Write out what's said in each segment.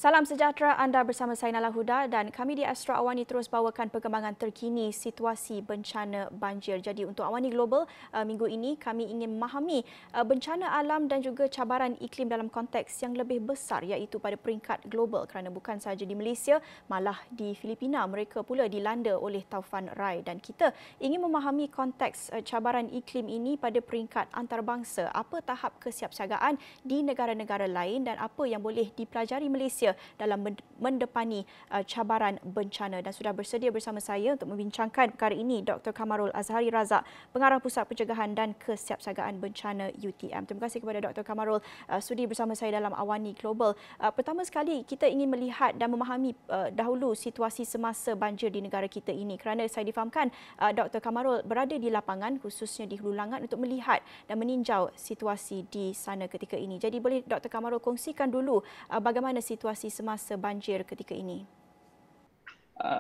Salam sejahtera, anda bersama saya Nala Huda dan kami di Astro Awani terus bawakan perkembangan terkini situasi bencana banjir. Jadi untuk Awani Global minggu ini kami ingin memahami bencana alam dan juga cabaran iklim dalam konteks yang lebih besar iaitu pada peringkat global kerana bukan sahaja di Malaysia malah di Filipina mereka pula dilanda oleh taufan Rai dan kita ingin memahami konteks cabaran iklim ini pada peringkat antarabangsa. Apa tahap kesiapsiagaan di negara-negara lain dan apa yang boleh dipelajari Malaysia dalam mendepani cabaran bencana dan sudah bersedia bersama saya untuk membincangkan perkara ini Dr. Kamarul Azhari Razak, Pengarah Pusat Pencegahan dan Kesiapsiagaan Bencana UTM. Terima kasih kepada Dr. Kamarul sudi bersama saya dalam Awani Global. Pertama sekali kita ingin melihat dan memahami dahulu situasi semasa banjir di negara kita ini kerana saya difahamkan Dr. Kamarul berada di lapangan khususnya di Hulu Langat untuk melihat dan meninjau situasi di sana ketika ini. Jadi boleh Dr. Kamarul kongsikan dulu bagaimana situasi semasa banjir ketika ini?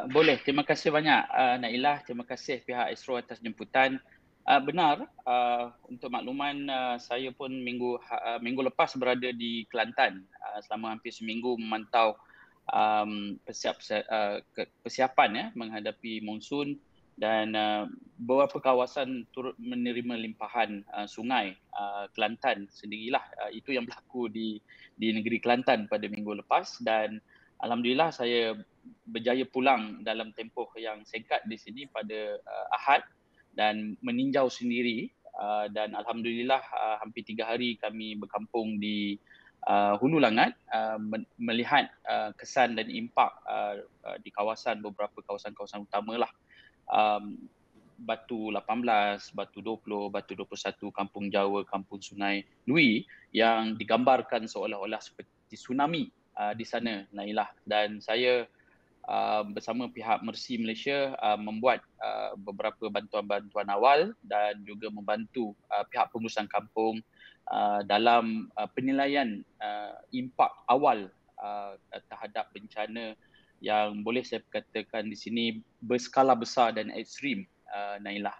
Boleh. Terima kasih banyak Nailah. Terima kasih pihak Astro atas jemputan. Benar, untuk makluman saya pun minggu lepas berada di Kelantan selama hampir seminggu memantau persiapan menghadapi monsun dan beberapa kawasan turut menerima limpahan sungai Kelantan sendirilah. Itu yang berlaku di negeri Kelantan pada minggu lepas dan alhamdulillah saya berjaya pulang dalam tempoh yang singkat di sini pada Ahad dan meninjau sendiri dan alhamdulillah hampir 3 hari kami berkampung di Hulu Langat melihat kesan dan impak di beberapa kawasan-kawasan utamalah. Batu 18, Batu 20, Batu 21, Kampung Jawa, Kampung Sungai Lui yang digambarkan seolah-olah seperti tsunami di sana, Nailah. Dan saya bersama pihak Mercy Malaysia membuat beberapa bantuan-bantuan awal dan juga membantu pihak pengurusan kampung dalam penilaian impak awal terhadap bencana yang boleh saya katakan di sini berskala besar dan ekstrim, Nailah.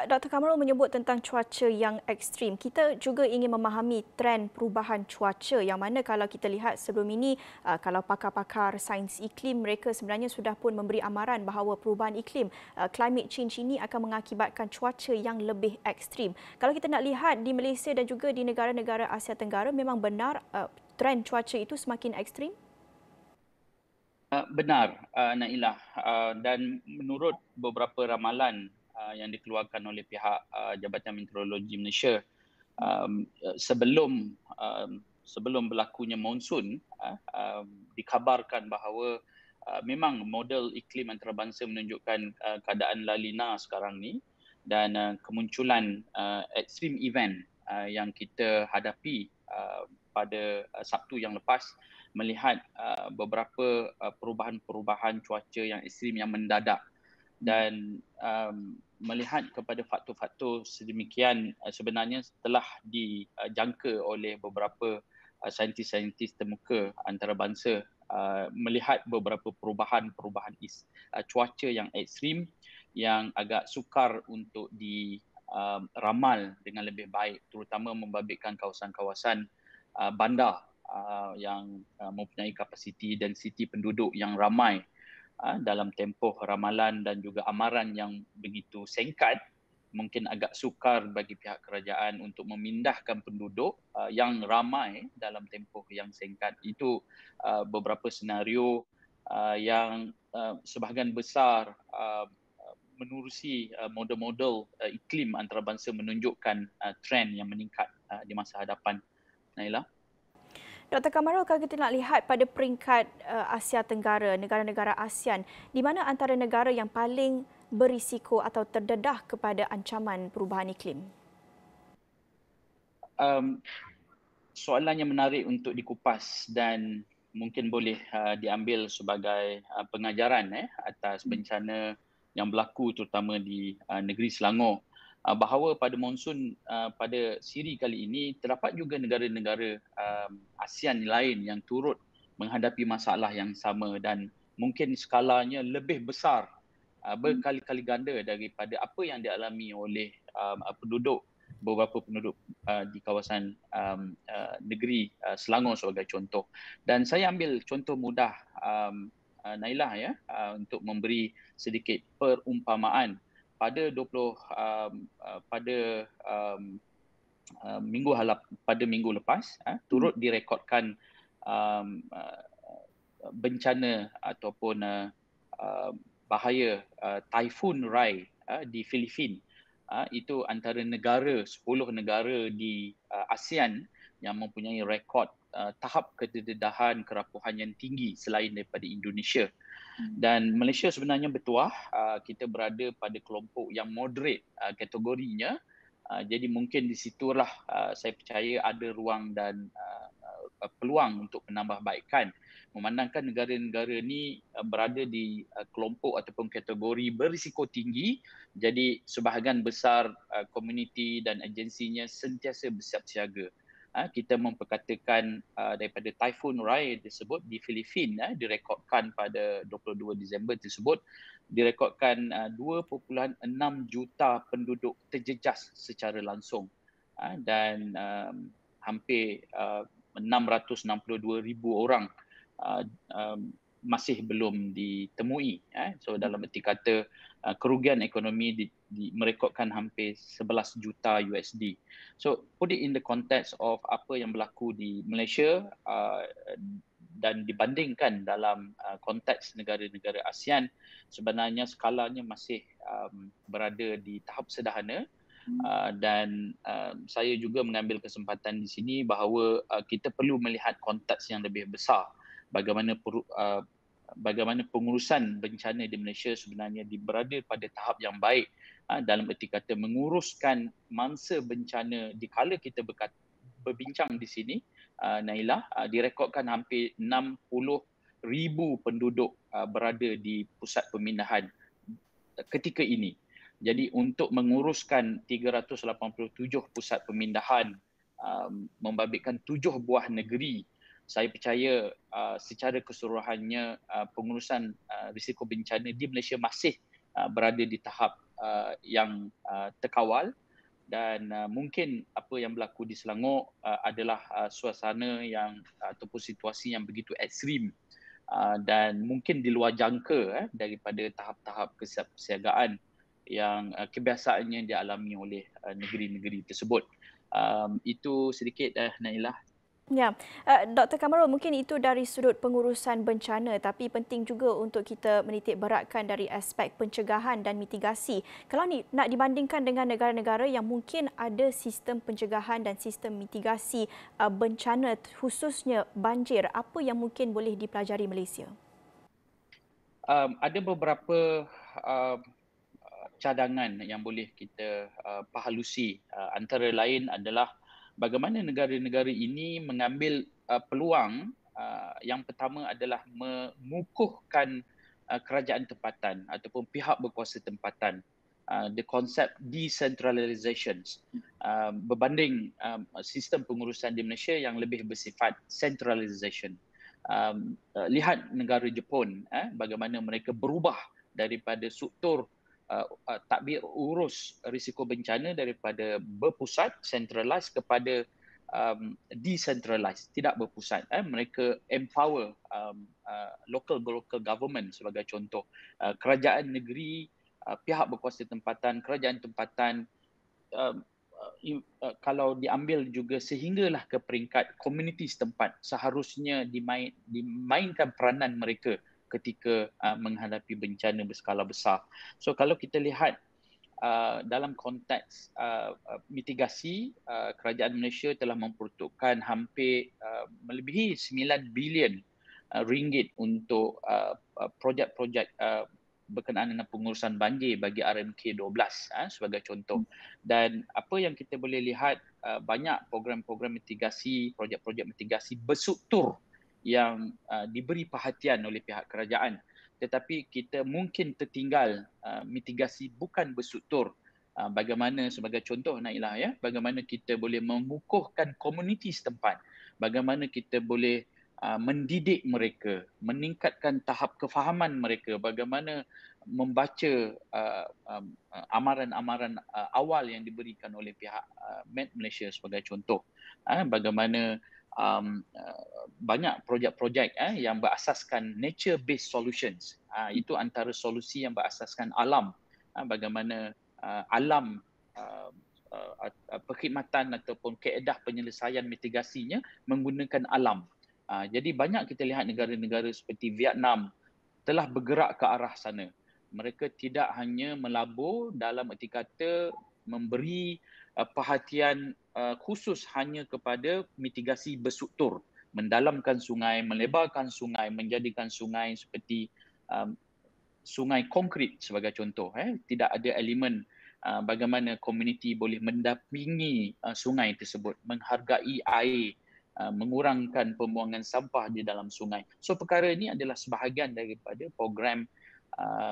Dr. Kamarul menyebut tentang cuaca yang ekstrim. Kita juga ingin memahami trend perubahan cuaca yang mana kalau kita lihat sebelum ini, kalau pakar-pakar sains iklim mereka sebenarnya sudah pun memberi amaran bahawa perubahan iklim, climate change ini akan mengakibatkan cuaca yang lebih ekstrim. Kalau kita nak lihat di Malaysia dan juga di negara-negara Asia Tenggara memang benar trend cuaca itu semakin ekstrim? Benar, Nailah. Dan menurut beberapa ramalan yang dikeluarkan oleh pihak Jabatan Meteorologi Malaysia sebelum berlakunya monsun, dikabarkan bahawa memang model iklim antarabangsa menunjukkan keadaan La Nina sekarang ni dan kemunculan extreme event yang kita hadapi pada Sabtu yang lepas melihat beberapa perubahan-perubahan cuaca yang ekstrim yang mendadak dan melihat kepada faktor-faktor sedemikian sebenarnya telah dijangka oleh beberapa saintis-saintis termuka antarabangsa melihat beberapa perubahan cuaca yang ekstrim yang agak sukar untuk diramal dengan lebih baik, terutama membabitkan kawasan-kawasan bandar yang mempunyai kapasiti densiti penduduk yang ramai dalam tempoh ramalan dan juga amaran yang begitu singkat, mungkin agak sukar bagi pihak kerajaan untuk memindahkan penduduk yang ramai dalam tempoh yang singkat. Itu beberapa senario yang sebahagian besar menerusi model-model iklim antarabangsa menunjukkan trend yang meningkat di masa hadapan. Naila. Dr. Kamarul, kalau kita nak lihat pada peringkat Asia Tenggara, negara-negara ASEAN, di mana antara negara yang paling berisiko atau terdedah kepada ancaman perubahan iklim? Soalan yang menarik untuk dikupas dan mungkin boleh diambil sebagai pengajaran atas bencana yang berlaku terutama di negeri Selangor. Bahawa pada monsun pada siri kali ini terdapat juga negara-negara ASEAN lain yang turut menghadapi masalah yang sama dan mungkin skalanya lebih besar berkali-kali ganda daripada apa yang dialami oleh penduduk beberapa penduduk di kawasan negeri Selangor sebagai contoh. Dan saya ambil contoh mudah Nailah ya untuk memberi sedikit perumpamaan pada pada minggu lepas turut direkodkan bencana ataupun bahaya Typhoon Rai di Filipina. Itu antara 10 negara di ASEAN yang mempunyai rekod tahap kededahan kerapuhan yang tinggi selain daripada Indonesia. Dan Malaysia sebenarnya bertuah, kita berada pada kelompok yang moderate kategorinya. Jadi mungkin di situlah saya percaya ada ruang dan peluang untuk penambahbaikan. Memandangkan negara-negara ini berada di kelompok ataupun kategori berisiko tinggi, jadi sebahagian besar komuniti dan agensinya sentiasa bersiap siaga. Kita memperkatakan daripada Typhoon Rai tersebut di Filipina direkodkan pada 22 Disember tersebut, direkodkan 2.6 juta penduduk terjejas secara langsung dan hampir 662,000 orang masih belum ditemui. So dalam erti kata kerugian ekonomi merekodkan hampir 11 juta USD. So put it in the context of apa yang berlaku di Malaysia dan dibandingkan dalam konteks negara-negara ASEAN, sebenarnya skalanya masih berada di tahap sederhana. Dan saya juga mengambil kesempatan di sini bahawa kita perlu melihat konteks yang lebih besar. Bagaimana pengurusan bencana di Malaysia sebenarnya berada pada tahap yang baik dalam erti kata menguruskan mangsa bencana dikala kita berbincang di sini, Nailah, direkodkan hampir 60,000 penduduk berada di pusat pemindahan ketika ini. Jadi untuk menguruskan 387 pusat pemindahan membabitkan 7 buah negeri, saya percaya secara keseluruhannya pengurusan risiko bencana di Malaysia masih berada di tahap yang terkawal dan mungkin apa yang berlaku di Selangor adalah suasana yang ataupun situasi yang begitu ekstrim dan mungkin di luar jangka daripada tahap-tahap kesiapsiagaan yang kebiasaannya dialami oleh negeri-negeri tersebut. Itu sedikit Nailah. Ya, Dr. Kamarul, mungkin itu dari sudut pengurusan bencana, tapi penting juga untuk kita menitik beratkan dari aspek pencegahan dan mitigasi. Kalau nak dibandingkan dengan negara-negara yang mungkin ada sistem pencegahan dan sistem mitigasi bencana, khususnya banjir, apa yang mungkin boleh dipelajari Malaysia? Ada beberapa cadangan yang boleh kita pahalusi. Antara lain adalah bagaimana negara-negara ini mengambil peluang. Yang pertama adalah mengukuhkan kerajaan tempatan ataupun pihak berkuasa tempatan. The concept decentralization berbanding sistem pengurusan di Malaysia yang lebih bersifat centralization. Lihat negara Jepun, bagaimana mereka berubah daripada struktur takbir urus risiko bencana daripada berpusat centralized kepada decentralized, tidak berpusat. Mereka empower local government sebagai contoh. Kerajaan negeri, pihak berkuasa tempatan, kerajaan tempatan kalau diambil juga sehinggalah ke peringkat komuniti setempat, seharusnya dimainkan peranan mereka ketika menghadapi bencana berskala besar. So kalau kita lihat dalam konteks mitigasi, kerajaan Malaysia telah memperuntukkan hampir melebihi 9 bilion ringgit untuk projek-projek berkenaan dengan pengurusan banjir bagi RMK 12 sebagai contoh. Dan apa yang kita boleh lihat, banyak program-program mitigasi, projek-projek mitigasi berstruktur yang diberi perhatian oleh pihak kerajaan, tetapi kita mungkin tertinggal mitigasi bukan berstruktur. Bagaimana sebagai contoh Nailah, ya, bagaimana kita boleh mengukuhkan komuniti setempat, bagaimana kita boleh mendidik mereka, meningkatkan tahap kefahaman mereka, bagaimana membaca amaran-amaran awal yang diberikan oleh pihak Met Malaysia sebagai contoh, bagaimana banyak projek-projek yang berasaskan nature-based solutions. Itu antara solusi yang berasaskan alam, bagaimana alam perkhidmatan ataupun kaedah penyelesaian mitigasinya menggunakan alam. Jadi banyak kita lihat negara-negara seperti Vietnam telah bergerak ke arah sana. Mereka tidak hanya melabur dalam erti kata memberi perhatian khusus hanya kepada mitigasi berstruktur, mendalamkan sungai, melebarkan sungai, menjadikan sungai seperti sungai konkrit sebagai contoh. Tidak ada elemen bagaimana komuniti boleh mendampingi sungai tersebut, menghargai air, mengurangkan pembuangan sampah di dalam sungai. So perkara ini adalah sebahagian daripada program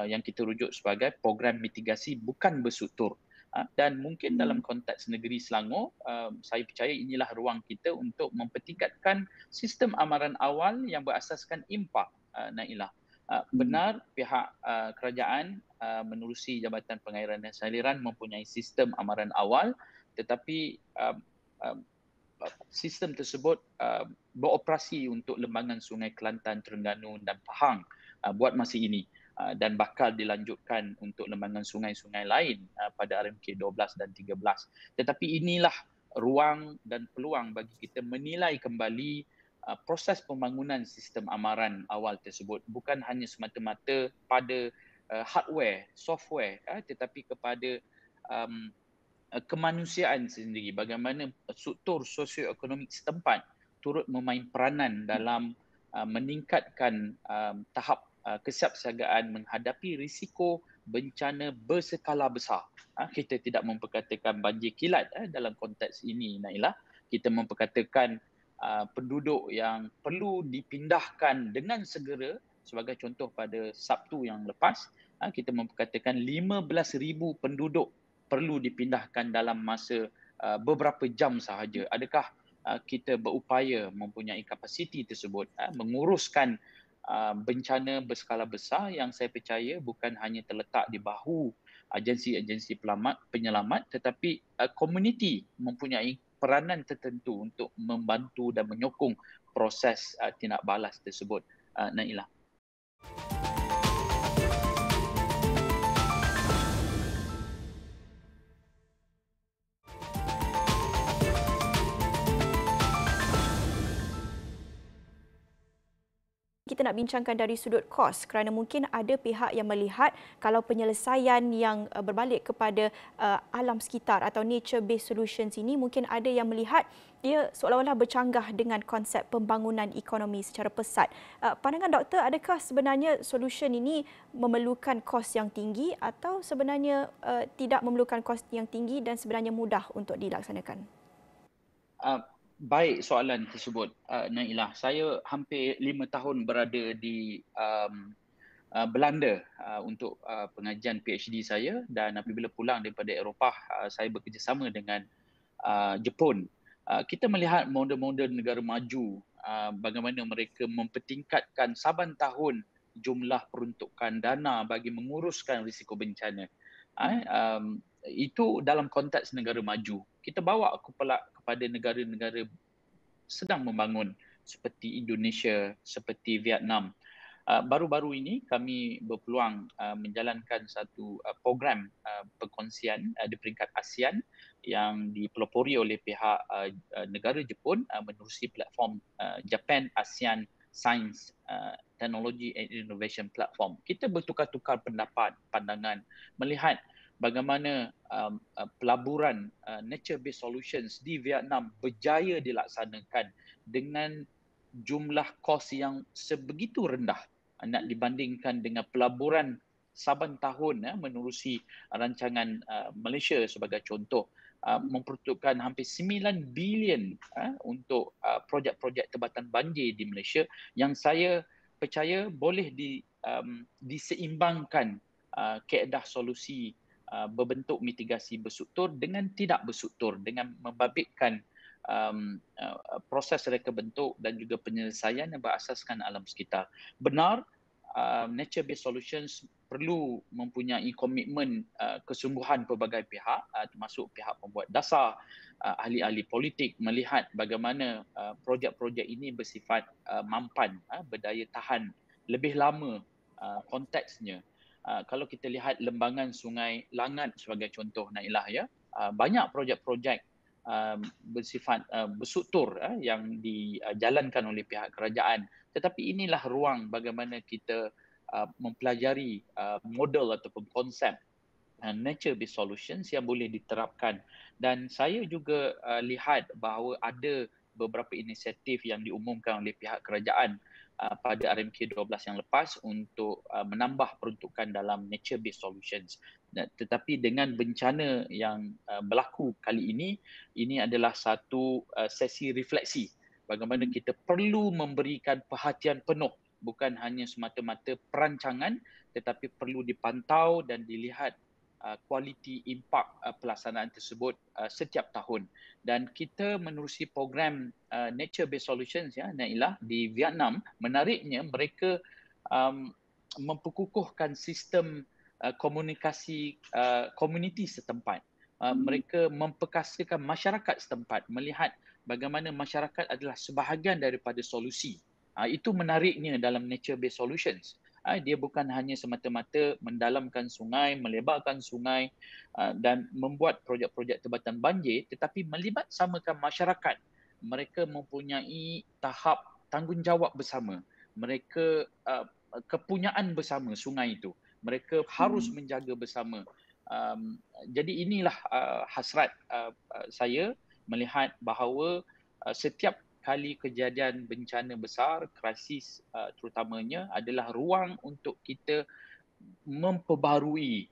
yang kita rujuk sebagai program mitigasi bukan berstruktur. Dan mungkin dalam konteks negeri Selangor, saya percaya inilah ruang kita untuk mempertingkatkan sistem amaran awal yang berasaskan impak, Nailah. Benar pihak kerajaan menerusi Jabatan Pengairan dan Saliran mempunyai sistem amaran awal, tetapi sistem tersebut beroperasi untuk lembangan Sungai Kelantan, Terengganu dan Pahang buat masa ini, dan bakal dilanjutkan untuk lembangan sungai-sungai lain pada RMK 12 dan 13. Tetapi inilah ruang dan peluang bagi kita menilai kembali proses pembangunan sistem amaran awal tersebut, bukan hanya semata-mata pada hardware, software, tetapi kepada kemanusiaan sendiri, bagaimana struktur sosioekonomik setempat turut memain peranan dalam meningkatkan tahap kesiapsiagaan menghadapi risiko bencana berskala besar. Kita tidak memperkatakan banjir kilat dalam konteks ini, Nailah. Kita memperkatakan penduduk yang perlu dipindahkan dengan segera. Sebagai contoh, pada Sabtu yang lepas, kita memperkatakan 15,000 penduduk perlu dipindahkan dalam masa beberapa jam sahaja. Adakah kita berupaya mempunyai kapasiti tersebut menguruskan bencana berskala besar yang saya percaya bukan hanya terletak di bahu agensi-agensi penyelamat, tetapi komuniti mempunyai peranan tertentu untuk membantu dan menyokong proses tindak balas tersebut, Nailah. Kita nak bincangkan dari sudut kos, kerana mungkin ada pihak yang melihat kalau penyelesaian yang berbalik kepada alam sekitar atau nature-based solutions ini, mungkin ada yang melihat ia seolah-olah bercanggah dengan konsep pembangunan ekonomi secara pesat. Pandangan doktor, adakah sebenarnya solution ini memerlukan kos yang tinggi atau sebenarnya tidak memerlukan kos yang tinggi dan sebenarnya mudah untuk dilaksanakan? Baik soalan tersebut, Nailah. Saya hampir 5 tahun berada di Belanda untuk pengajian PhD saya, dan apabila pulang daripada Eropah, saya bekerjasama dengan Jepun. Kita melihat model-model negara maju, bagaimana mereka mempertingkatkan saban tahun jumlah peruntukan dana bagi menguruskan risiko bencana. Itu dalam konteks negara maju. Kita bawa kepada negara-negara sedang membangun seperti Indonesia, seperti Vietnam. Baru-baru ini kami berpeluang menjalankan satu program perkongsian di peringkat ASEAN yang dipelopori oleh pihak negara Jepun menerusi platform Japan ASEAN Science, Technology and Innovation Platform. Kita bertukar-tukar pendapat, pandangan, melihat bagaimana pelaburan nature-based solutions di Vietnam berjaya dilaksanakan dengan jumlah kos yang sebegitu rendah nak dibandingkan dengan pelaburan saban tahun menerusi rancangan Malaysia sebagai contoh, memperuntukkan hampir 9 bilion untuk projek-projek tempatan banjir di Malaysia, yang saya percaya boleh diseimbangkan kaedah solusi berbentuk mitigasi berstruktur dengan tidak berstruktur, dengan membabitkan proses reka bentuk dan juga penyelesaian yang berasaskan alam sekitar. Benar, nature based solutions perlu mempunyai komitmen kesungguhan pelbagai pihak, termasuk pihak pembuat dasar, ahli-ahli politik, melihat bagaimana projek-projek ini bersifat mampan, berdaya tahan lebih lama konteksnya. Kalau kita lihat lembangan Sungai Langat sebagai contoh, Nailah, ya, banyak projek-projek bersifat berstruktur yang dijalankan oleh pihak kerajaan. Tetapi inilah ruang bagaimana kita mempelajari model ataupun konsep nature based solutions yang boleh diterapkan. Dan saya juga lihat bahawa ada beberapa inisiatif yang diumumkan oleh pihak kerajaan pada RMK 12 yang lepas untuk menambah peruntukan dalam nature based solutions. Tetapi dengan bencana yang berlaku kali ini adalah satu sesi refleksi bagaimana kita perlu memberikan perhatian penuh, bukan hanya semata-mata perancangan, tetapi perlu dipantau dan dilihat kualiti impak pelaksanaan tersebut setiap tahun. Dan kita menerusi program Nature Based Solutions, ya, Nailah, di Vietnam. Menariknya, mereka memperkukuhkan sistem komunikasi komuniti setempat. Mereka memperkasakan masyarakat setempat, melihat bagaimana masyarakat adalah sebahagian daripada solusi. Itu menariknya dalam Nature Based Solutions. Dia bukan hanya semata-mata mendalamkan sungai, melebarkan sungai dan membuat projek-projek tebatan banjir, tetapi melibatkan masyarakat. Mereka mempunyai tahap tanggungjawab bersama. Mereka kepunyaan bersama sungai itu. Mereka harus menjaga bersama. Jadi inilah hasrat saya melihat bahawa setiap kali kejadian bencana besar, krisis terutamanya, adalah ruang untuk kita memperbarui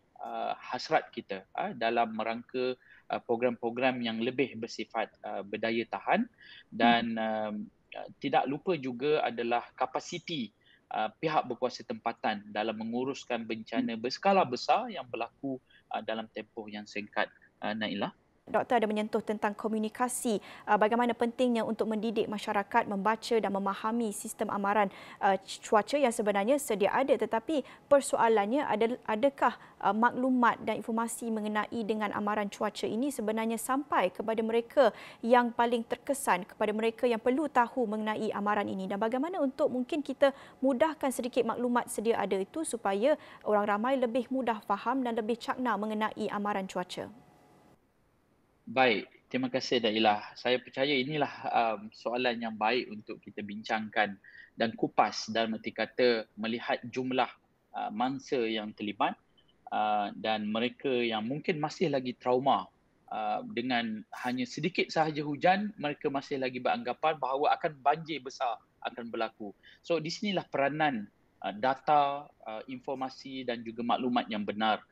hasrat kita dalam merangka program-program yang lebih bersifat berdaya tahan. Dan tidak lupa juga adalah kapasiti pihak berkuasa tempatan dalam menguruskan bencana berskala besar yang berlaku dalam tempoh yang singkat, Nailah. Doktor ada menyentuh tentang komunikasi, bagaimana pentingnya untuk mendidik masyarakat membaca dan memahami sistem amaran cuaca yang sebenarnya sedia ada, tetapi persoalannya adakah maklumat dan informasi mengenai dengan amaran cuaca ini sebenarnya sampai kepada mereka yang paling terkesan, kepada mereka yang perlu tahu mengenai amaran ini, dan bagaimana untuk mungkin kita mudahkan sedikit maklumat sedia ada itu supaya orang ramai lebih mudah faham dan lebih cakna mengenai amaran cuaca. Baik, terima kasih Dailah. Saya percaya inilah soalan yang baik untuk kita bincangkan dan kupas, dalam erti kata melihat jumlah mangsa yang terlibat dan mereka yang mungkin masih lagi trauma dengan hanya sedikit sahaja hujan, mereka masih lagi beranggapan bahawa akan banjir besar akan berlaku. So di sinilah peranan data, informasi dan juga maklumat yang benar.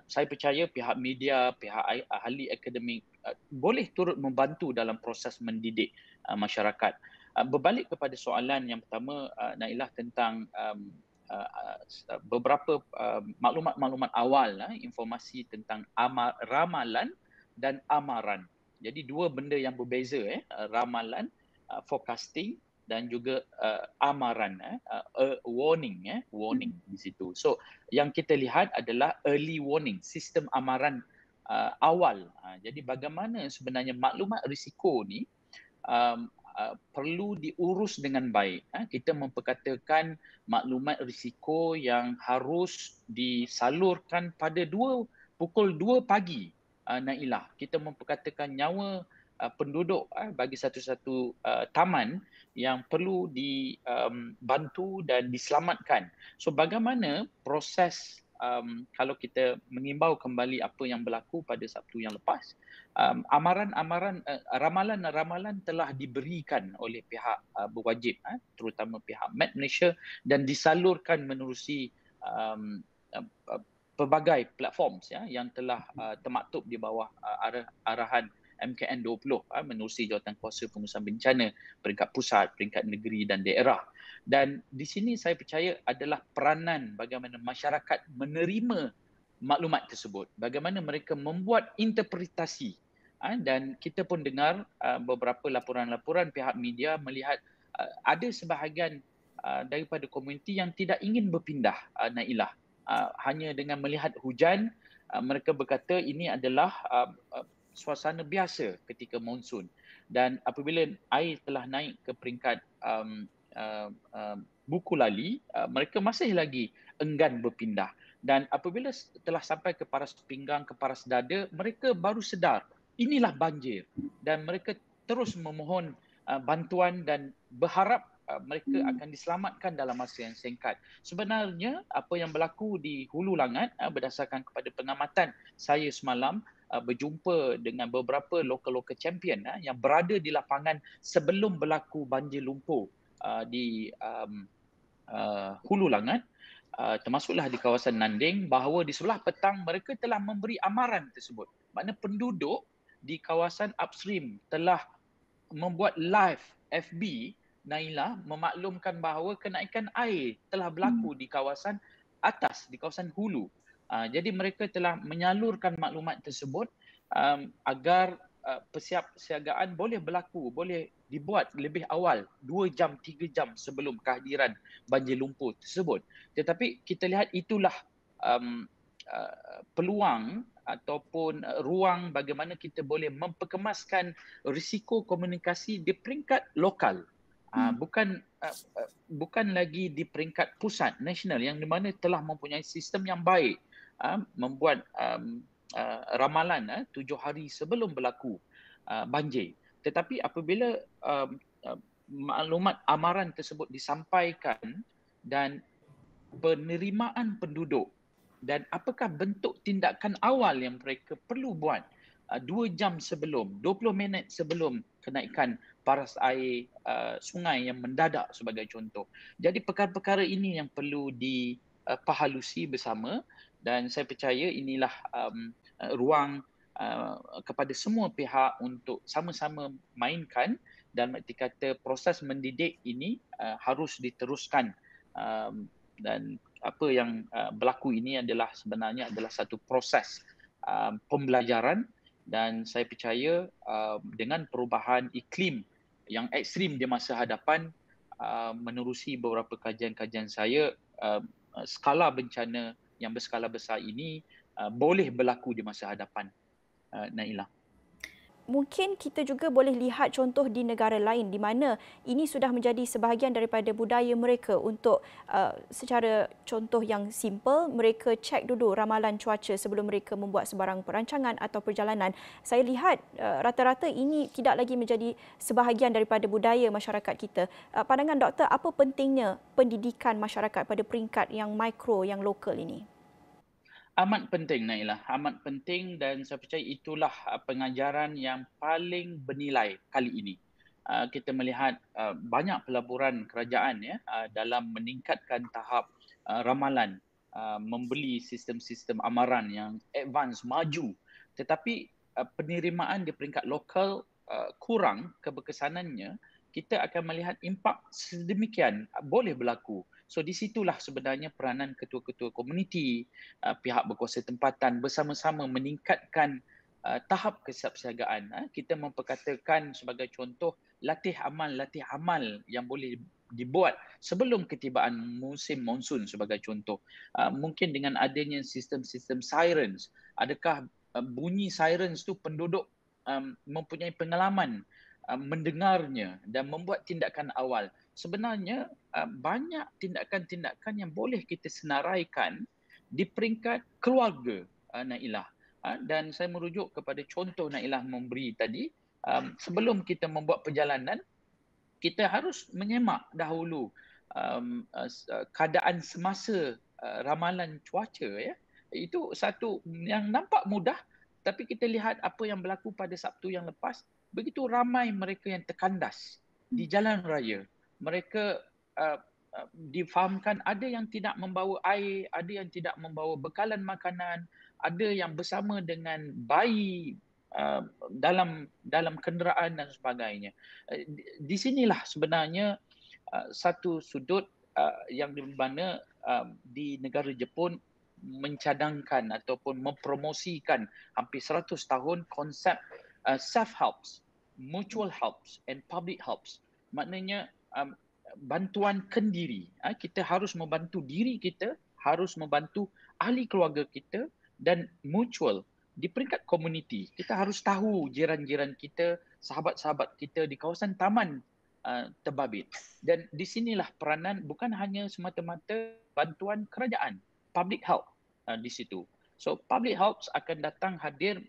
Saya percaya pihak media, pihak ahli akademik boleh turut membantu dalam proses mendidik masyarakat. Berbalik kepada soalan yang pertama, Nailah, tentang beberapa maklumat-maklumat awal, informasi tentang ramalan dan amaran. Jadi dua benda yang berbeza, ramalan, forecasting, dan juga amaran, warning di situ. So yang kita lihat adalah early warning, sistem amaran awal. Jadi bagaimana sebenarnya maklumat risiko ni perlu diurus dengan baik. Kita memperkatakan maklumat risiko yang harus disalurkan pada pukul 2 pagi, Nailah. Kita memperkatakan nyawa penduduk bagi satu-satu taman yang perlu dibantu dan diselamatkan. So bagaimana proses, kalau kita mengimbau kembali apa yang berlaku pada Sabtu yang lepas, ramalan-ramalan telah diberikan oleh pihak berwajib, terutama pihak Met Malaysia, dan disalurkan menerusi pelbagai platform yang telah termaktub di bawah arahan MKN 20 menerusi Jawatankuasa Pengurusan Bencana peringkat pusat, peringkat negeri dan daerah. Dan di sini saya percaya adalah peranan bagaimana masyarakat menerima maklumat tersebut, bagaimana mereka membuat interpretasi. Dan kita pun dengar beberapa laporan-laporan pihak media melihat ada sebahagian daripada komuniti yang tidak ingin berpindah, Nailah. Hanya dengan melihat hujan, mereka berkata ini adalah suasana biasa ketika monsun. Dan apabila air telah naik ke peringkat buku lali, mereka masih lagi enggan berpindah. Dan apabila telah sampai ke paras pinggang, ke paras dada, mereka baru sedar inilah banjir. Dan mereka terus memohon bantuan dan berharap mereka akan diselamatkan dalam masa yang singkat. Sebenarnya apa yang berlaku di Hulu Langat berdasarkan kepada pengamatan saya semalam berjumpa dengan beberapa local champion yang berada di lapangan sebelum berlaku banjir lumpur di Hulu Langat, termasuklah di kawasan Nanding, bahawa di sebelah petang mereka telah memberi amaran tersebut. Maknanya penduduk di kawasan upstream telah membuat live FB, Naila, memaklumkan bahawa kenaikan air telah berlaku di kawasan atas, di kawasan hulu. Jadi mereka telah menyalurkan maklumat tersebut agar persiapsiagaan boleh berlaku, boleh dibuat lebih awal, 2 jam, 3 jam sebelum kehadiran banjir lumpur tersebut. Tetapi kita lihat itulah peluang ataupun ruang bagaimana kita boleh memperkemaskan risiko komunikasi di peringkat lokal. Bukan lagi di peringkat pusat nasional yang di mana telah mempunyai sistem yang baik membuat ramalan 7 hari sebelum berlaku banjir. Tetapi apabila maklumat amaran tersebut disampaikan dan penerimaan penduduk dan apakah bentuk tindakan awal yang mereka perlu buat 2 jam sebelum, 20 minit sebelum kenaikan paras air sungai yang mendadak sebagai contoh. Jadi perkara-perkara ini yang perlu dipahalusi bersama dan saya percaya inilah ruang kepada semua pihak untuk sama-sama mainkan dan erti kata proses mendidik ini harus diteruskan dan apa yang berlaku ini adalah sebenarnya adalah satu proses pembelajaran dan saya percaya dengan perubahan iklim yang ekstrim di masa hadapan menerusi beberapa kajian-kajian saya skala bencana yang berskala besar ini boleh berlaku di masa hadapan, Naila. Mungkin kita juga boleh lihat contoh di negara lain di mana ini sudah menjadi sebahagian daripada budaya mereka untuk secara contoh yang simple, mereka cek dulu ramalan cuaca sebelum mereka membuat sebarang perancangan atau perjalanan. Saya lihat rata-rata ini tidak lagi menjadi sebahagian daripada budaya masyarakat kita. Pandangan doktor, apa pentingnya pendidikan masyarakat pada peringkat yang mikro, yang lokal ini? Amat penting, Naila. Amat penting dan saya percaya itulah pengajaran yang paling bernilai kali ini. Kita melihat banyak pelaburan kerajaan dalam meningkatkan tahap ramalan, membeli sistem-sistem amaran yang advance, maju. Tetapi penerimaan di peringkat lokal kurang keberkesanannya, kita akan melihat impak sedemikian boleh berlaku. So di situlah sebenarnya peranan ketua-ketua komuniti, pihak berkuasa tempatan bersama-sama meningkatkan tahap kesiapsiagaan. Kita memperkatakan sebagai contoh latih amal yang boleh dibuat sebelum ketibaan musim monsun sebagai contoh. Mungkin dengan adanya sistem-sistem sirens, adakah bunyi sirens tu penduduk mempunyai pengalaman mendengarnya dan membuat tindakan awal. Sebenarnya banyak tindakan-tindakan yang boleh kita senaraikan di peringkat keluarga, Nailah. Dan saya merujuk kepada contoh Nailah memberi tadi, sebelum kita membuat perjalanan, kita harus menyemak dahulu keadaan semasa ramalan cuaca. Itu satu yang nampak mudah, tapi kita lihat apa yang berlaku pada Sabtu yang lepas, begitu ramai mereka yang terkandas di jalan raya. Mereka difahamkan ada yang tidak membawa air, ada yang tidak membawa bekalan makanan, ada yang bersama dengan bayi dalam kenderaan dan sebagainya. Di sinilah sebenarnya satu sudut yang di mana di negara Jepun mencadangkan ataupun mempromosikan hampir 100 tahun konsep self-helps, mutual helps and public helps. Maknanya bantuan kendiri. Kita harus membantu diri kita, harus membantu ahli keluarga kita dan mutual di peringkat komuniti. Kita harus tahu jiran-jiran kita, sahabat-sahabat kita di kawasan taman terbabit. Dan di sinilah peranan bukan hanya semata-mata bantuan kerajaan, public health di situ. So public health akan datang hadir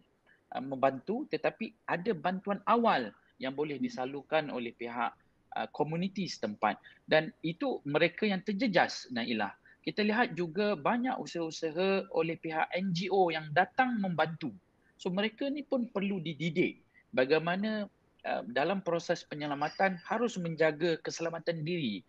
membantu, tetapi ada bantuan awal yang boleh disalurkan oleh pihak komuniti setempat, dan itu mereka yang terjejas, Nailah. Kita lihat juga banyak usaha-usaha oleh pihak NGO yang datang membantu. So mereka ni pun perlu dididik bagaimana dalam proses penyelamatan harus menjaga keselamatan diri,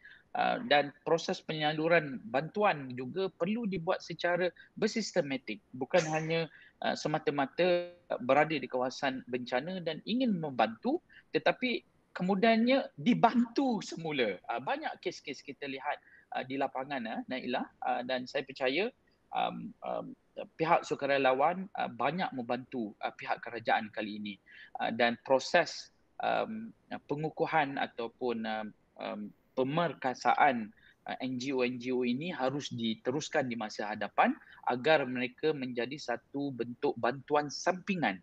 dan proses penyaluran bantuan juga perlu dibuat secara bersistematik, bukan hanya semata-mata berada di kawasan bencana dan ingin membantu tetapi kemudiannya dibantu semula. Banyak kes-kes kita lihat di lapangan, Nailah, dan saya percaya pihak sukarelawan banyak membantu pihak kerajaan kali ini, dan proses pengukuhan ataupun pemerkasaan NGO-NGO ini harus diteruskan di masa hadapan agar mereka menjadi satu bentuk bantuan sampingan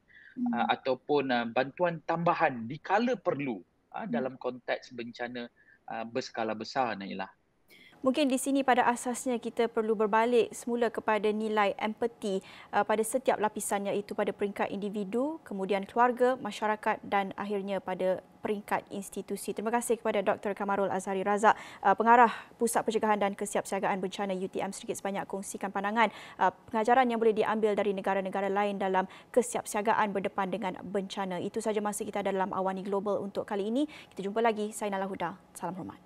ataupun bantuan tambahan dikala perlu dalam konteks bencana berskala besar, Nailah. Mungkin di sini pada asasnya kita perlu berbalik semula kepada nilai empati pada setiap lapisan, iaitu pada peringkat individu, kemudian keluarga, masyarakat dan akhirnya pada peringkat institusi. Terima kasih kepada Dr. Kamarul Azhari Razak, Pengarah Pusat Pencegahan dan Kesiapsiagaan Bencana UTM, sedikit sebanyak kongsikan pandangan pengajaran yang boleh diambil dari negara-negara lain dalam kesiapsiagaan berdepan dengan bencana. Itu sahaja masa kita dalam Awani Global untuk kali ini. Kita jumpa lagi. Saya Nala Huda. Salam hormat.